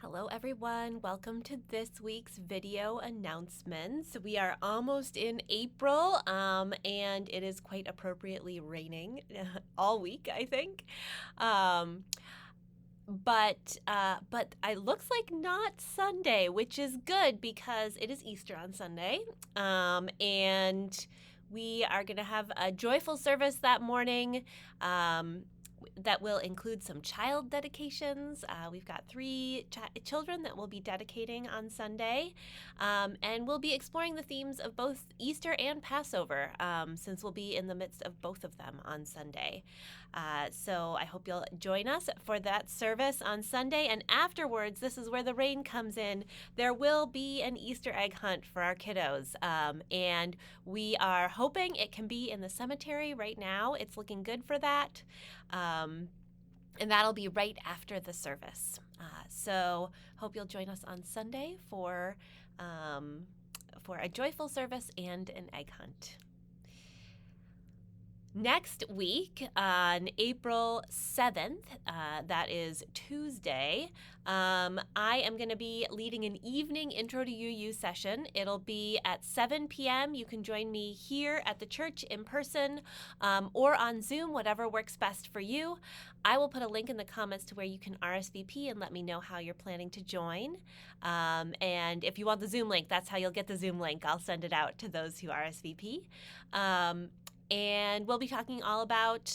Hello everyone, welcome to this week's video announcements. We are almost in April and it is quite appropriately raining all week, I think. But it looks like not Sunday, which is good because it is Easter on Sunday. And we are going to have a joyful service that morning. That will include some child dedications. We've got three children that we'll be dedicating on Sunday. And we'll be exploring the themes of both Easter and Passover, since we'll be in the midst of both of them on Sunday. So I hope you'll join us for that service on Sunday. And afterwards, this is where the rain comes in. There will be an Easter egg hunt for our kiddos. And we are hoping it can be in the cemetery right now. It's looking good for that. And that'll be right after the service. So hope you'll join us on Sunday for a joyful service and an egg hunt. Next week, on April 7th, that is Tuesday, I am going to be leading an evening Intro to UU session. It'll be at 7 p.m. You can join me here at the church in person or on Zoom, whatever works best for you. I will put a link in the comments to where you can RSVP and let me know how you're planning to join. And if you want the Zoom link, that's how you'll get the Zoom link. I'll send it out to those who RSVP. And we'll be talking all about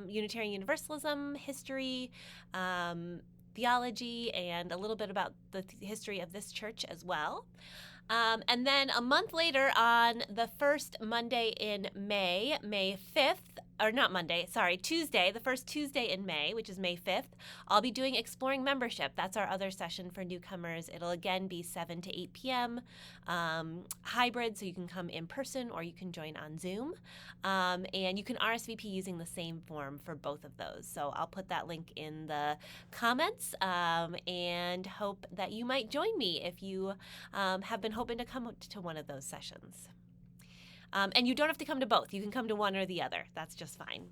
Unitarian Universalism, history, theology, and a little bit about the history of this church as well. And then a month later, on the first Monday in May, May 5th, or not Monday, sorry, Tuesday, the first Tuesday in May, which is May 5th, I'll be doing Exploring Membership. That's our other session for newcomers. It'll again be 7 to 8 p.m., hybrid, so you can come in person or you can join on Zoom. And you can RSVP using the same form for both of those. So I'll put that link in the comments and hope that you might join me if you have been hoping to come to one of those sessions. And you don't have to come to both. You can come to one or the other. That's just fine.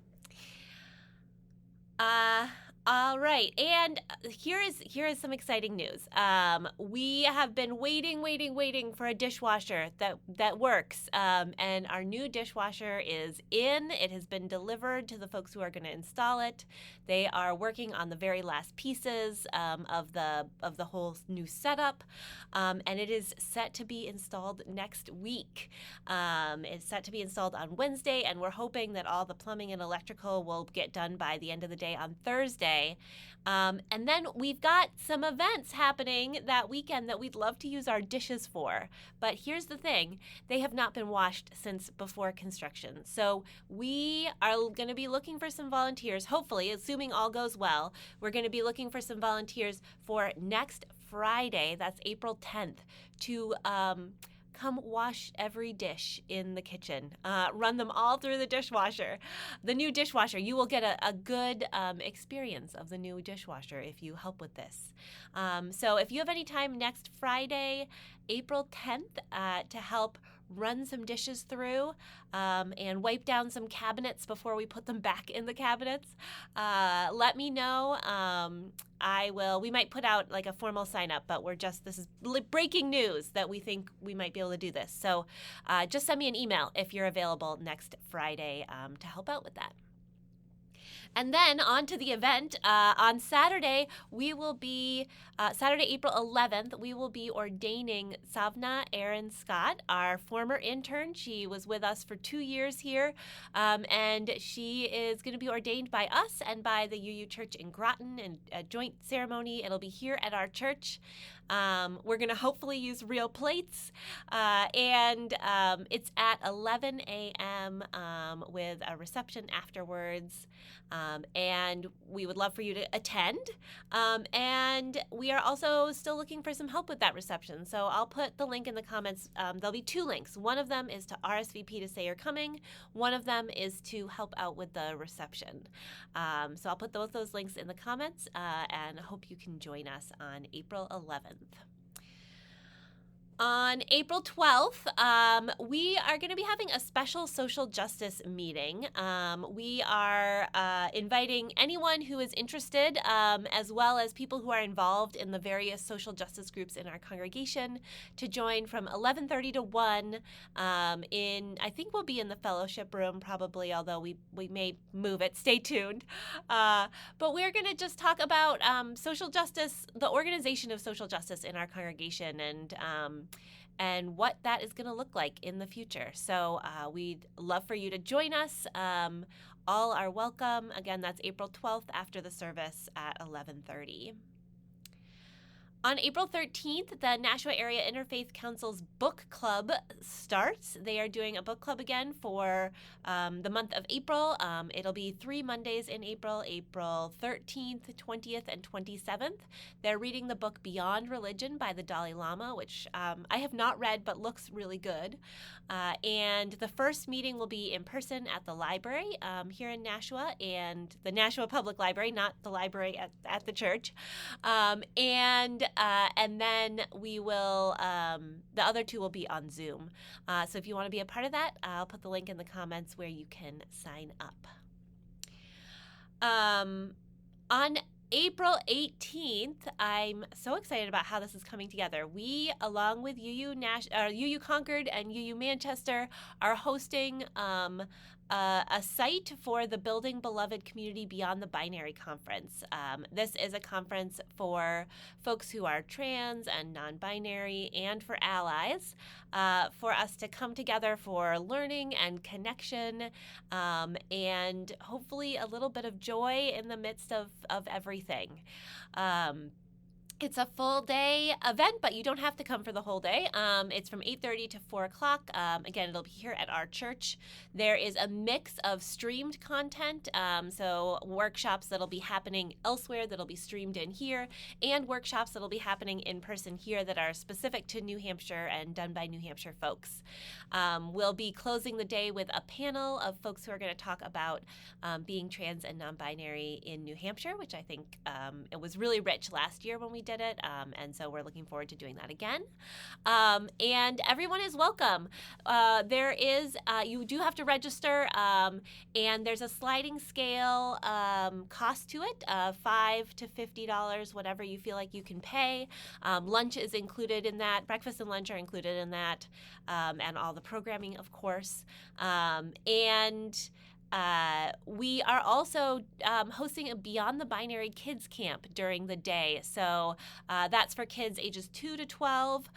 All right, and here is some exciting news. We have been waiting for a dishwasher that works, and our new dishwasher is in. It has been delivered to the folks who are going to install it. They are working on the very last pieces of the whole new setup, and it is set to be installed next week. It's set to be installed on Wednesday, and we're hoping that all the plumbing and electrical will get done by the end of the day on Thursday. And then we've got some events happening that weekend that we'd love to use our dishes for. But here's the thing, they have not been washed since before construction. So we are going to be looking for some volunteers, hopefully, assuming all goes well. We're going to be looking for some volunteers for next Friday, that's April 10th, to come wash every dish in the kitchen. Run them all through the dishwasher. The new dishwasher, you will get a good experience of the new dishwasher if you help with this. So if you have any time next Friday, April 10th, to help run some dishes through and wipe down some cabinets before we put them back in the cabinets, let me know. We might put out like a formal sign up, but this is breaking news that we think we might be able to do this. So just send me an email if you're available next Friday to help out with that. And then on to the event. On Saturday, Saturday, April 11th, we will be ordaining Savna Aaron Scott, our former intern. She was with us for 2 years here, and she is going to be ordained by us and by the UU Church in Groton in a joint ceremony. It'll be here at our church. We're going to hopefully use real plates, and it's at 11 a.m. With a reception afterwards. And we would love for you to attend. And we are also still looking for some help with that reception. So I'll put the link in the comments. There'll be 2 links. One of them is to RSVP to say you're coming. One of them is to help out with the reception. So I'll put both those links in the comments and hope you can join us on April 11th. On April 12th, we are going to be having a special social justice meeting. We are inviting anyone who is interested, as well as people who are involved in the various social justice groups in our congregation, to join from 11:30 to 1. I think we'll be in the fellowship room probably, although we may move it. Stay tuned. But we're going to just talk about social justice, the organization of social justice in our congregation, and what that is going to look like in the future. So we'd love for you to join us. All are welcome. Again, that's April 12th after the service at 11:30. On April 13th, the Nashua Area Interfaith Council's book club starts. They are doing a book club again for the month of April. It'll be 3 Mondays in April, April 13th, 20th, and 27th. They're reading the book Beyond Religion by the Dalai Lama, which I have not read but looks really good. And the first meeting will be in person at the library here in Nashua, and the Nashua Public Library, not the library at the church. And then we will, the other two will be on Zoom. So if you want to be a part of that, I'll put the link in the comments where you can sign up. On April 18th, I'm so excited about how this is coming together. We, along with UU Concord and UU Manchester, are hosting a site for the Building Beloved Community Beyond the Binary Conference. This is a conference for folks who are trans and non-binary and for allies, for us to come together for learning and connection, and hopefully a little bit of joy in the midst of everything. It's a full day event, but you don't have to come for the whole day. It's from 8:30 to 4 o'clock. Again, it'll be here at our church. There is a mix of streamed content, so workshops that'll be happening elsewhere that'll be streamed in here, and workshops that'll be happening in person here that are specific to New Hampshire and done by New Hampshire folks. We'll be closing the day with a panel of folks who are going to talk about being trans and non-binary in New Hampshire, which I think it was really rich last year when we did it, and so we're looking forward to doing that again. And everyone is welcome. You do have to register, and there's a sliding scale cost to it, $5 to $50, whatever you feel like you can pay. Lunch is included in that. Breakfast and lunch are included in that, and all the programming, of course. We are also hosting a Beyond the Binary Kids Camp during the day. So that's for kids ages 2 to 12.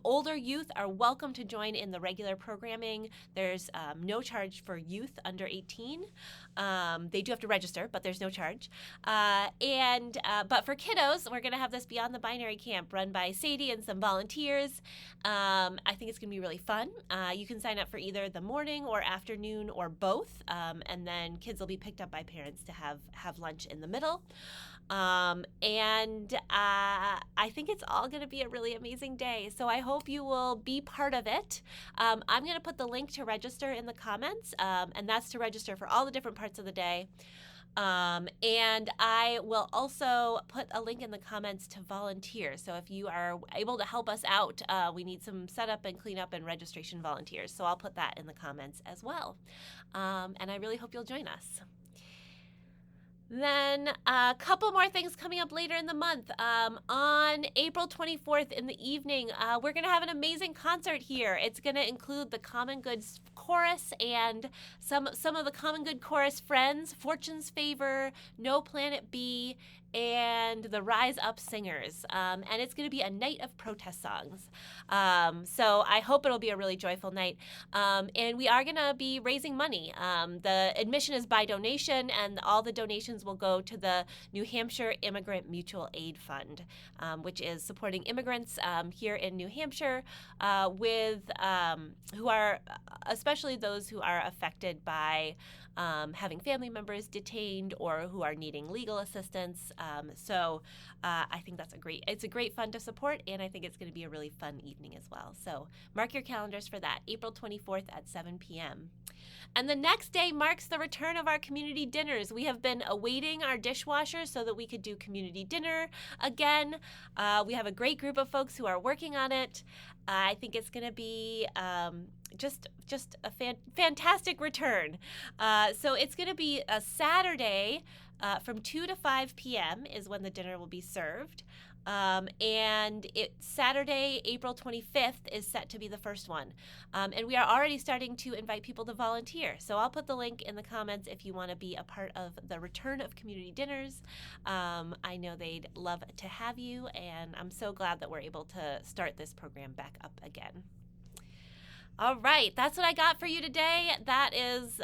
Older youth are welcome to join in the regular programming. There's no charge for youth under 18. They do have to register, but there's no charge. But for kiddos, we're going to have this Beyond the Binary Camp run by Sadie and some volunteers. I think it's going to be really fun. You can sign up for either the morning or afternoon or both. And then kids will be picked up by parents to have lunch in the middle. I think it's all going to be a really amazing day. So I hope you will be part of it. I'm going to put the link to register in the comments, and that's to register for all the different parts of the day. And I will also put a link in the comments to volunteer. So if you are able to help us out, we need some setup and cleanup and registration volunteers. So I'll put that in the comments as well. And I really hope you'll join us. Then a couple more things coming up later in the month. On April 24th in the evening, we're going to have an amazing concert here. It's going to include the Common Good Chorus and some of the Common Good Chorus friends, Fortune's Favor, No Planet B, and the Rise Up Singers. And it's going to be a night of protest songs. So I hope it'll be a really joyful night. And we are going to be raising money. The admission is by donation, and all the donations will go to the New Hampshire Immigrant Mutual Aid Fund, which is supporting immigrants here in New Hampshire who are, especially those who are affected by having family members detained or who are needing legal assistance. So I think it's a great fund to support, and I think it's going to be a really fun evening as well. So mark your calendars for that, April 24th at 7 p.m. And the next day marks the return of our community dinners. We have been awaiting our dishwasher so that we could do community dinner again. We have a great group of folks who are working on it. I think it's going to be just a fantastic return. So it's going to be a Saturday from 2 to 5 p.m. is when the dinner will be served. And Saturday, April 25th is set to be the first one. And we are already starting to invite people to volunteer. So I'll put the link in the comments if you want to be a part of the return of community dinners. I know they'd love to have you, and I'm so glad that we're able to start this program back up again. All right, that's what I got for you today. That is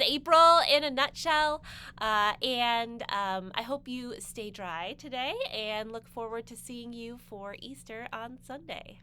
April in a nutshell, and I hope you stay dry today and look forward to seeing you for Easter on Sunday.